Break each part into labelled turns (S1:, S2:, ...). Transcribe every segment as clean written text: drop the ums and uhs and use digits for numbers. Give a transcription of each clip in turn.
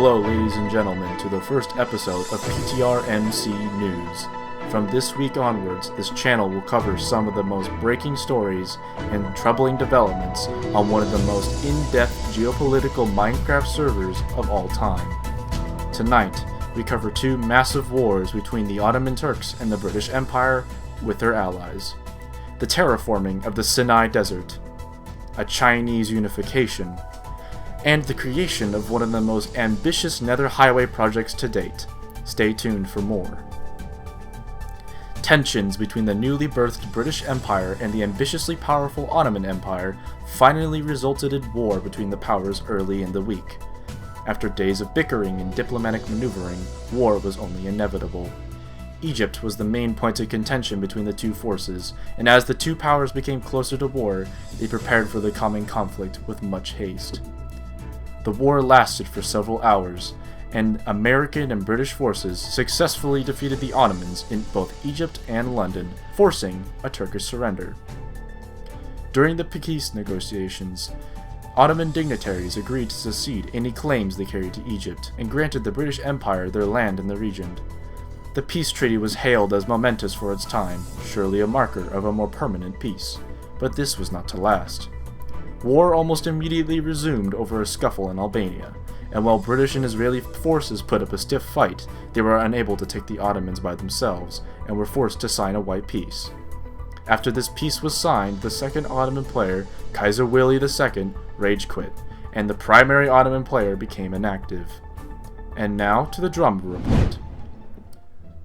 S1: Hello, ladies and gentlemen, to the first episode of PTR MC News. From this week onwards, this channel will cover some of the most breaking stories and troubling developments on one of the most in-depth geopolitical Minecraft servers of all time. Tonight, we cover two massive wars between the Ottoman Turks and the British Empire with their allies. The terraforming of the Sinai Desert, a Chinese unification, and the creation of one of the most ambitious nether highway projects to date. Stay tuned for more. Tensions between the newly birthed British Empire and the ambitiously powerful Ottoman Empire finally resulted in war between the powers early in the week. After days of bickering and diplomatic maneuvering, war was only inevitable. Egypt was the main point of contention between the two forces, and as the two powers became closer to war, they prepared for the coming conflict with much haste. The war lasted for several hours, and American and British forces successfully defeated the Ottomans in both Egypt and London, forcing a Turkish surrender. During the peace negotiations, Ottoman dignitaries agreed to secede any claims they carried to Egypt, and granted the British Empire their land in the region. The peace treaty was hailed as momentous for its time, surely a marker of a more permanent peace. But this was not to last. War almost immediately resumed over a scuffle in Albania, and while British and Israeli forces put up a stiff fight, they were unable to take the Ottomans by themselves, and were forced to sign a white peace. After this peace was signed, the second Ottoman player, Kaiser Willy II, rage quit, and the primary Ottoman player became inactive. And now to the drum report.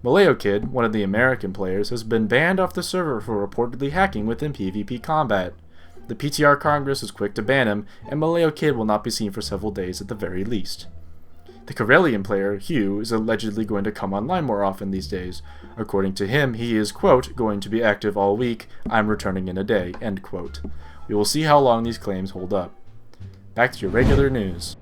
S1: Malayo Kid, one of the American players, has been banned off the server for reportedly hacking within PvP combat. The PTR Congress is quick to ban him, and Malayo Kid will not be seen for several days at the very least. The Karelian player, Hugh, is allegedly going to come online more often these days. According to him, he is, quote, going to be active all week, I'm returning in a day, end quote. We will see how long these claims hold up. Back to your regular news.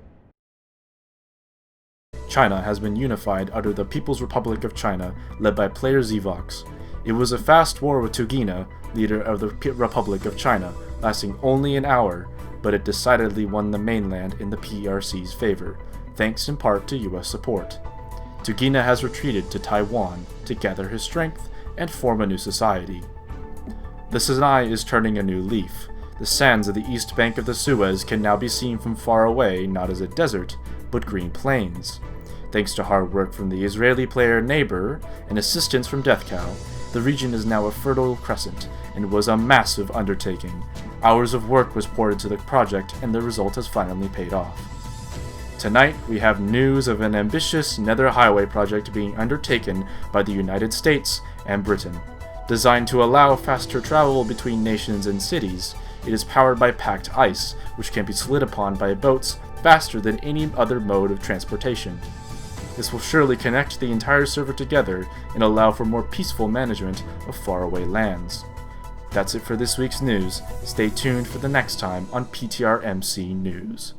S1: China has been unified under the People's Republic of China, led by player Zvox. It was a fast war with Tugina, leader of the Republic of China, lasting only an hour, but it decidedly won the mainland in the PRC's favor, thanks in part to US support. Tugina has retreated to Taiwan to gather his strength and form a new society. The Sinai is turning a new leaf. The sands of the east bank of the Suez can now be seen from far away, not as a desert, but green plains. Thanks to hard work from the Israeli player Neighbor and assistance from Deathcow, the region is now a fertile crescent, and was a massive undertaking. Hours of work was poured into the project, and the result has finally paid off. Tonight, we have news of an ambitious nether highway project being undertaken by the United States and Britain. Designed to allow faster travel between nations and cities, it is powered by packed ice, which can be slid upon by boats faster than any other mode of transportation. This will surely connect the entire server together and allow for more peaceful management of faraway lands. That's it for this week's news. Stay tuned for the next time on PTR MC News.